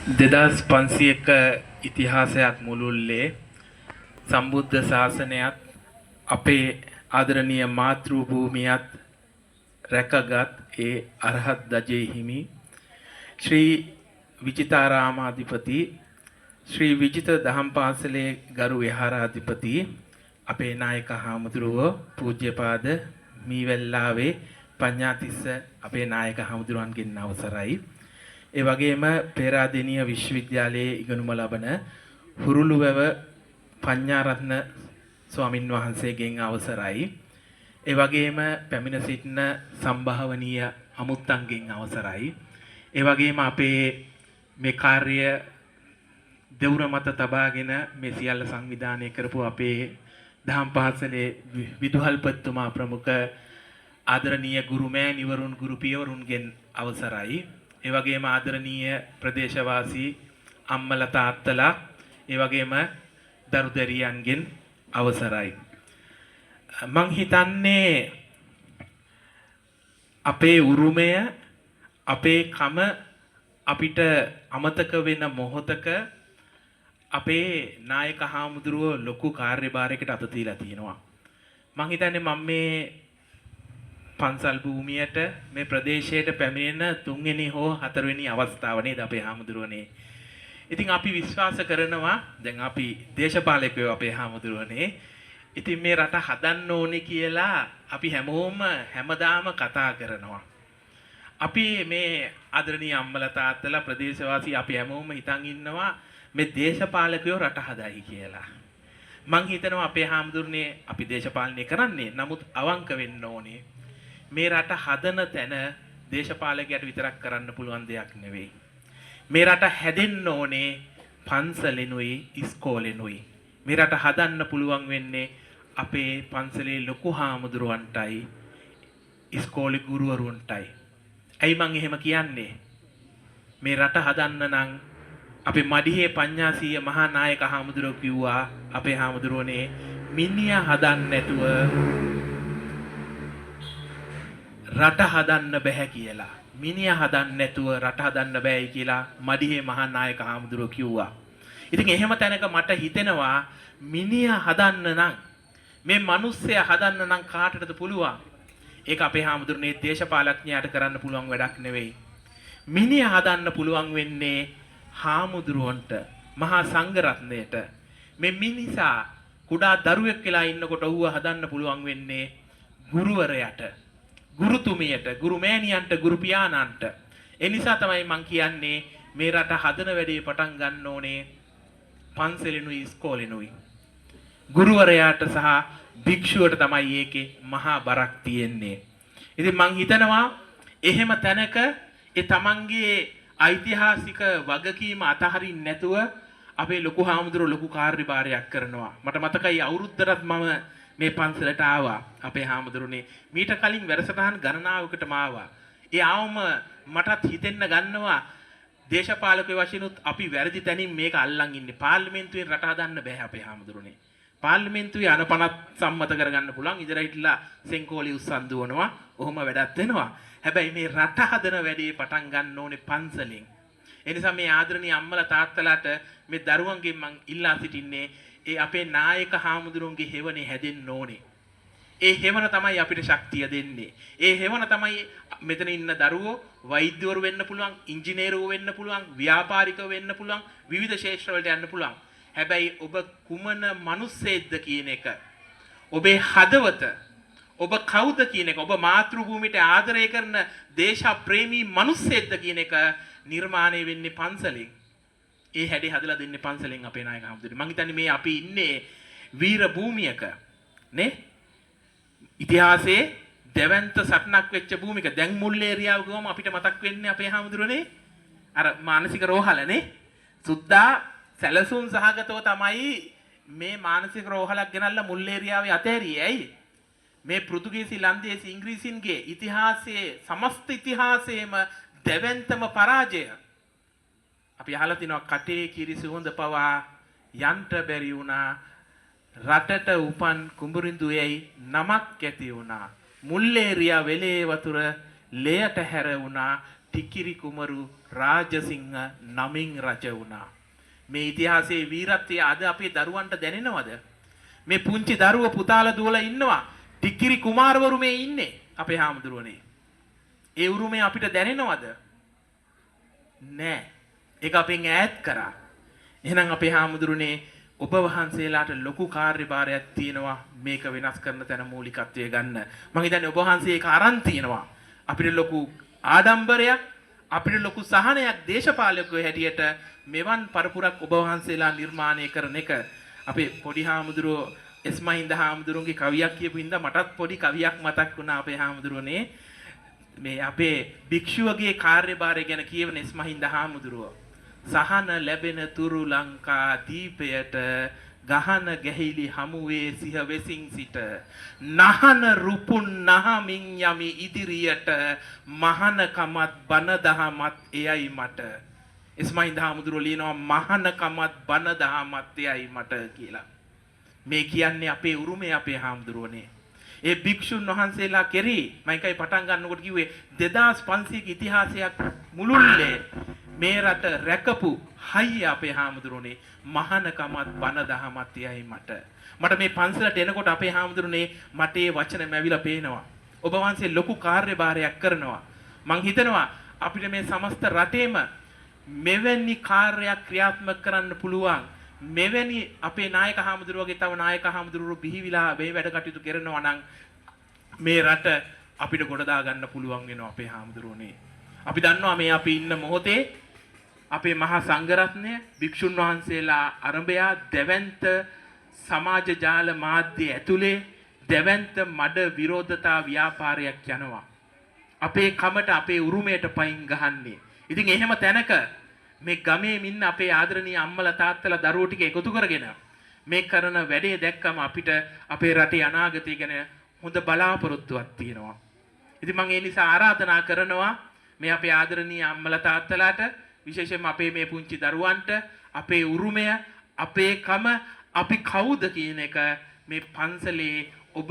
දෙදස් 500ක ඉතිහාසයක් මුළුල්ලේ සම්බුද්ධ ශාසනයත් අපේ ආදරණීය මාතෘ භූමියත් රැකගත් ඒ අරහත් දජේ හිමි ශ්‍රී විජිතාරාමාධිපති ශ්‍රී විජිත දහම් පාසලේ ගරු විහාරාධිපති අපේ නායක හාමුදුරුවෝ පූජ්‍යපාද මීවැල්ලාවේ පඤ්ඤාතිස්ස අපේ නායක හාමුදුරුවන්ගෙන් අවසරයි. ඒ වගේම පේරාදෙණිය විශ්වවිද්‍යාලයේ ඉගෙනුම ලබන හුරුළුවැව පඤ්ඤාරත්න ස්වාමින් වහන්සේගෙන් අවසරයි. ඒ වගේම පැමිණ සිටින සම්භාවනීය අමුත්තන්ගෙන් අවසරයි. ඒ වගේම අපේ මේ කාර්ය දෙවුර මත තබාගෙන මේ සියල්ල සංවිධානය කරපු අපේ දහම් පාසලේ විදුහල්පතිතුමා ප්‍රමුඛ ආදරණීය ගුරුමෑණිවරුන් ගුරු පියවරුන්ගෙන් අවසරයි. ඒ වගේම ආදරණීය ප්‍රදේශවාසී අම්මලා තාත්තලා ඒ වගේම දරුදරියන්ගෙන් අවසරයි. මං හිතන්නේ අපේ උරුමය අපේ කම අපිට අමතක වෙන මොහොතක අපේ නායක හාමුදුරුවෝ ලොකු කාර්යභාරයකට අත තියලා තියෙනවා. මං හිතන්නේ මම මේ පන්සල් භූමියට මේ ප්‍රදේශයට පැමිණෙන 3 වෙනි හෝ 4 වෙනි අවස්ථාව නේද අපේ හාමුදුරුවනේ. ඉතින් අපි විශ්වාස කරනවා දැන් අපි දේශපාලකයෝ අපේ හාමුදුරුවනේ. ඉතින් මේ රට හදන්න ඕනේ කියලා අපි හැමදාම කතා කරනවා. අපි මේ ආදරණීය අම්මලා තාත්තලා ප්‍රදේශවාසී අපි හැමෝම හිතන් ඉන්නවා මේ දේශපාලකයෝ රට හදයි කියලා. මං හිතනවා අපේ හාමුදුරනේ අපි දේශපාලනය කරන්නේ නමුත් අවංක වෙන්න ඕනේ. මේ රට හදන තැන දේශපාලකයට විතරක් කරන්න පුළුවන් දෙයක් නෙවෙයි. මේ රට හැදෙන්න ඕනේ පන්සලෙනුයි ඉස්කෝලෙනුයි. මේ රට හදන්න පුළුවන් වෙන්නේ අපේ පන්සලේ ලොකු හාමුදුරුවන්ටයි ඉස්කෝලේ ගුරුවරුන්ටයි. ඇයි මං එහෙම කියන්නේ? මේ රට හදන්න නම් අපේ මඩිහේ පඤ්ඤාසීය මහා නායක හාමුදුරුවෝ කිව්වා අපේ හාමුදුරුවනේ මිනිහා හදන්න නැතුව රට හදන්න බෑ කියලා. මිනිහා හදන්න නැතුව රට හදන්න බෑයි කියලා මඩිහේ මහා නායක හාමුදුරුවෝ කිව්වා. ඉතින් එහෙම තැනක මට හිතෙනවා මිනිහා හදන්න නම් මේ මිනිස්සයා හදන්න නම් කාටද පුළුවන්? ඒක අපේ හාමුදුරනේ දේශපාලඥයාට කරන්න පුළුවන් වැඩක් නෙවෙයි. මිනිහා හදන්න පුළුවන් වෙන්නේ හාමුදුරුවන්ට, මහා සංඝරත්නයට. මේ මිනිසා කුඩා දරුවෙක් කියලා ඉන්නකොට ඌව හදන්න පුළුවන් වෙන්නේ ගුරුවරයාට, ගුරුතුමියට, ගුරුමෑණියන්ට, ගුරු පියාණන්ට. ඒ නිසා තමයි මං කියන්නේ මේ රට හදන වැඩේ පටන් ගන්න ඕනේ පන්සලෙනුයි ඉස්කෝලෙනුයි. ගුරුවරයාට සහ භික්ෂුවට තමයි ඒකේ මහා බරක් තියෙන්නේ. ඉතින් මං හිතනවා එහෙම තැනක ඒ තමන්ගේ ඓතිහාසික වගකීම අතහරින්න නැතුව අපේ ලොකු හාමුදුරුවෝ ලොකු කාර්යභාරයක් කරනවා. මට මතකයි අවුරුද්දටත් මම මේ පන්සලට ආවා අපේ හාමුදුරුවනේ. මීට කලින් වැඩසටහන් ගණනාවකටම ආවා. ඒ ආවම මටත් හිතෙන්න ගන්නවා දේශපාලකයෝ වශයෙන්ුත් අපි වැරදි තැනින් මේක අල්ලන් ඉන්නේ. පාර්ලිමේන්තුවෙන් රට හදන්න බෑ අපේ හාමුදුරුවනේ. පාර්ලිමේන්තුවේ අනපනත් සම්මත කරගන්න පුළුවන්. ඉදරයිටලා සෙන්කෝලි උස්සන් දුවනවා. ඔහොම වැඩක් වෙනවා. හැබැයි මේ රට හදන වැඩේ පටන් ගන්න ඕනේ පන්සලෙන්. ඒ නිසා මේ ආදරණීය අම්මලා තාත්තලාට මේ දරුවන්ගෙන් මං ඉල්ලා සිටින්නේ ඒ අපේ නායක හාමුදුරුවන්ගේ හේවනේ හැදෙන්න ඕනේ. ඒ හේවන තමයි අපිට ශක්තිය දෙන්නේ. ඒ හේවන තමයි මෙතන ඉන්න දරුවෝ වෛද්‍යවරු වෙන්න පුළුවන්, ඉංජිනේරුවෝ වෙන්න පුළුවන්, ව්‍යාපාරිකයෝ වෙන්න පුළුවන්, විවිධ ක්ෂේත්‍ර වලට යන්න පුළුවන්. හැබැයි ඔබ කුමන මිනිස්සෙක්ද කියන එක, ඔබේ හදවත, ඔබ කවුද කියන එක, ඔබ මාතෘ භූමියට ආදරය කරන දේශප්‍රේමී මිනිස්සෙක්ද කියන එක නිර්මාණය වෙන්නේ පන්සලෙන්. ඒ හැඩේ හදලා දෙන්නේ පන්සලෙන් අපේ නායක හාමුදුරුවෝ. මං හිතන්නේ මේ අපි ඉන්නේ වීර භූමියක නේ? ඉතිහාසයේ දෙවන්ත සටනක් වෙච්ච භූමික. දැන් මුල් ඒරියාව ගිවම අපිට මතක් වෙන්නේ අපේ හාමුදුරුවනේ අර මානසික රෝහලනේ. සුද්දා සැලසුම් සහගතව තමයි මේ මානසික රෝහලක් ගෙනල්ලා මුල් ඒරියාවේ අතෑරියේ. ඇයි? මේ පෘතුගීසි, ලන්දේසි, ඉංග්‍රීසින්ගේ ඉතිහාසයේ සමස්ත ඉතිහාසයේම දෙවන්තම පරාජය. අපි අහලා තිනවා කටේ කිරි සුවඳ පවා යන්ට බැරි වුණා. රටට උපන් කුඹුරිඳුයයි නමක් ඇති වුණා. මුල්ලේරියා වෙලේ වතුර ලෙයට හැර වුණා. ටිකිරි කුමරු රාජසිංහ නමින් රජ වුණා. මේ ඉතිහාසයේ වීරත්වය අද අපේ දරුවන්ට දැනෙනවද? මේ පුංචි දරුවෝ පුතාලා දුවලා ඉන්නවා. ටිකිරි කුමාරවරු මේ ඉන්නේ අපේ හාමුදුරුවනේ. ඒ උරුමය අපිට දැනෙනවද? නෑ. ඒක අපෙන් ඈත් කරා. එහෙනම් අපේ හාමුදුරුවනේ ඔබ වහන්සේලාට ලොකු කාර්යභාරයක් තියෙනවා මේක වෙනස් කරන තැන මූලිකත්වය ගන්න. මම හිතන්නේ ඔබ වහන්සේ ඒක අරන් තියෙනවා. අපිට ලොකු ආඩම්බරයක්, අපිට ලොකු සහනයක් දේශපාලකයෝ හැටියට මෙවන් පරපුරක් ඔබ වහන්සේලා නිර්මාණය කරන එක. අපේ පොඩි හාමුදුරුවෝ එස්මහින්ද හාමුදුරුවන්ගේ කවියක් කියපු හින්දා මටත් පොඩි කවියක් මතක් වුණා අපේ හාමුදුරුවනේ. මේ අපේ භික්ෂුවගේ කාර්යභාරය ගැන කියවන එස්මහින්ද හාමුදුරුවෝ සහන ලැබෙන තුරු ලංකා දීපයට ගහන ගැහිලි හමුවේ සිහ වෙසින් සිට නහන රුපුන් නහමින් යමි ඉදිරියට මහනකමත් බන දහමත් එයයි මට. එස්මහින්ද හාමුදුරුවෝ ලියනවා මහනකමත් බන දහමත් එයයි මට කියලා. මේ කියන්නේ අපේ උරුමය අපේ හාමුදුරුවනේ. ඒ භික්ෂුන් වහන්සේලා කෙරෙහි මම එකයි පටන් ගන්නකොට කිව්වේ 2500ක ඉතිහාසයක් මුළුල්ලේ මේ රට රැකපු හයිය අපේ හාමුදුරුවනේ මහානකමත් බණ දහමත් යයි මට මේ පන්සලට එනකොට අපේ හාමුදුරුවනේ මට ඒ වචන මැවිලා පේනවා. ඔබ වහන්සේ ලොකු කාර්යභාරයක් කරනවා. මං හිතනවා අපිට මේ සමස්ත රටේම මෙවැනි කාර්යයක් ක්‍රියාත්මක කරන්න පුළුවන් මෙවැනි අපේ නායක හාමුදුරුවෝගේ තව නායක හාමුදුරුවෝ බිහිවිලා මේ වැඩ කටයුතු කරනවා නම් මේ රට අපිට ගොඩ දා ගන්න පුළුවන් වෙනවා අපේ හාමුදුරුවනේ. අපි දන්නවා මේ අපි ඉන්න මොහොතේ අපේ මහා සංඝරත්නය භික්ෂුන් වහන්සේලා අරඹයා දැවැන්ත සමාජ ජාල මාධ්‍ය ඇතුලේ දැවැන්ත මඩ විරෝධතා ව්‍යාපාරයක් යනවා. අපේ කමට අපේ උරුමයට පයින් ගහන්නේ. ඉතින් එහෙම තැනක මේ ගමේ ඉන්න අපේ ආදරණීය අම්මලා තාත්තලා දරුවෝ ටික එකතු කරගෙන මේ කරන වැඩේ දැක්කම අපිට අපේ රටේ අනාගතය ගැන හොඳ බලාපොරොත්තුවක් තියෙනවා. ඉතින් මම ඒ නිසා ආරාධනා කරනවා මේ අපේ ආදරණීය අම්මලා තාත්තලාට විශේෂයෙන්ම අපේ මේ පුංචි දරුවන්ට අපේ උරුමය අපේ කම අපි කවුද කියන එක මේ පන්සලේ ඔබ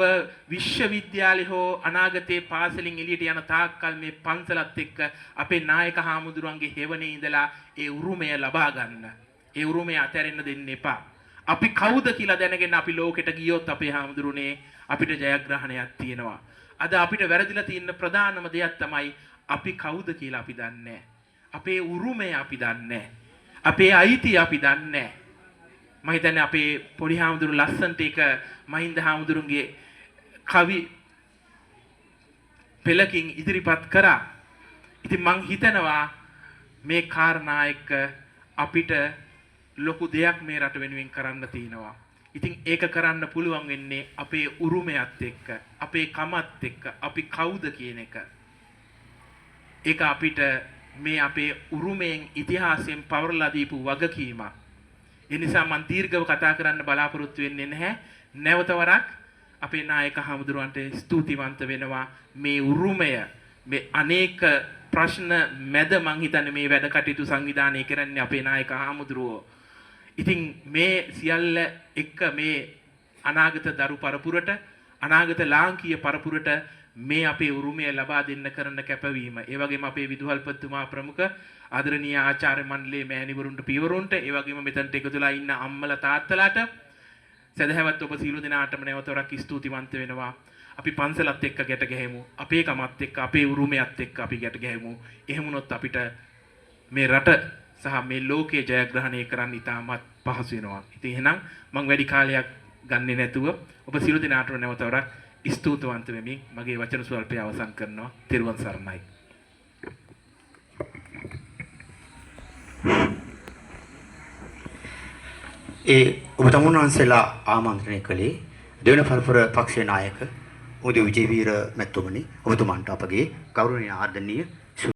විශ්වවිද්‍යාලේ හෝ අනාගතයේ පාසලින් එළියට යන තාක්කල් මේ පන්සලත් එක්ක අපේ නායක හාමුදුරුවන්ගේ හේවණේ ඉඳලා ඒ උරුමය ලබා ගන්න. ඒ උරුමය අතහැරෙන්න දෙන්න එපා. අපි කවුද කියලා දැනගෙන අපි ලෝකෙට ගියොත් අපේ හාමුදුරුවනේ අපිට ජයග්‍රහණයක් තියෙනවා. අද අපිට වැරදිලා තියෙන ප්‍රධානම දෙයක් තමයි අපි කවුද කියලා අපි දන්නේ. අපේ උරුමය අපි දන්නේ. අපේ අයිතිය අපි දන්නේ. මම හිතන්නේ අපේ පොඩි හාමුදුරු ලස්සන්ට එක මහින්ද හාමුදුරුන්ගේ කවි පෙළකින් ඉදිරිපත් කරා. ඉතින් මං හිතනවා මේ කාරණා එක්ක අපිට ලොකු දෙයක් මේ රට වෙනුවෙන් කරන්න තියෙනවා. ඉතින් ඒක කරන්න පුළුවන් වෙන්නේ අපේ උරුමයත් එක්ක, අපේ කමත් එක්ක, අපි කවුද කියන එක. ඒක අපිට මේ අපේ උරුමයෙන් ඉතිහාසයෙන් පවරලා දීපු වගකීමක්. ඒ නිසා මම දීර්ඝව කතා කරන්න බලාපොරොත්තු වෙන්නේ නැහැ. නැවත වරක් අපේ නායක හමුදුරන්ට ස්තුතිවන්ත වෙනවා. මේ උරුමය මේ අනේක ප්‍රශ්න මැද මං හිතන්නේ මේ වැඩ කටයුතු සංවිධානය කරන්නේ අපේ නායක හමුදුරෝ. ඉතින් මේ සියල්ල එක්ක මේ අනාගත දරු පරපුරට අනාගත ලාංකීය පරපුරට මේ අපේ උරුමය ලබා දෙන්න කරන කැපවීම. ඒ වගේම අපේ විදුහල්පතිතුමා ප්‍රමුඛ ආදරණීය ආචාර්ය මණ්ඩලයේ මෑණිවරුන්ට පියවරුන්ට ඒ වගේම මෙතනට එකතුලා ඉන්න අම්මලා තාත්තලාට සදහවත් ඔබ සියලු දෙනාටම නැවතවරක් ස්තුතිවන්ත වෙනවා. අපි පන්සලත් එක්ක ගැට ගැහෙමු. අපේ කමත් එක්ක අපේ උරුමයත් එක්ක අපි ගැට ගැහෙමු. එහෙම වුණොත් අපිට මේ රට සහ මේ ලෝකයේ ජයග්‍රහණය කරන්න ඉතාමත් පහසු වෙනවා. ඉතින් එහෙනම් මම වැඩි කාලයක් ගන්නෙ නැතුව ඔබ සියලු දෙනාටම නැවතවරක් ස්තුතිවන්ත වෙමින් මගේ වචන ස්වල්පය අවසන් කරනවා. තෙරුවන් සරණයි. ඒ ඔබ තමුන්වන්සේලා ආමන්ත්‍රණය කළේ දෙවන පරපුර පක්ෂයේ නායක උදේ විජේවීර මැතිතුමනි. ඔබතුමන්ට අපගේ ගෞරවනීය ආදරණීය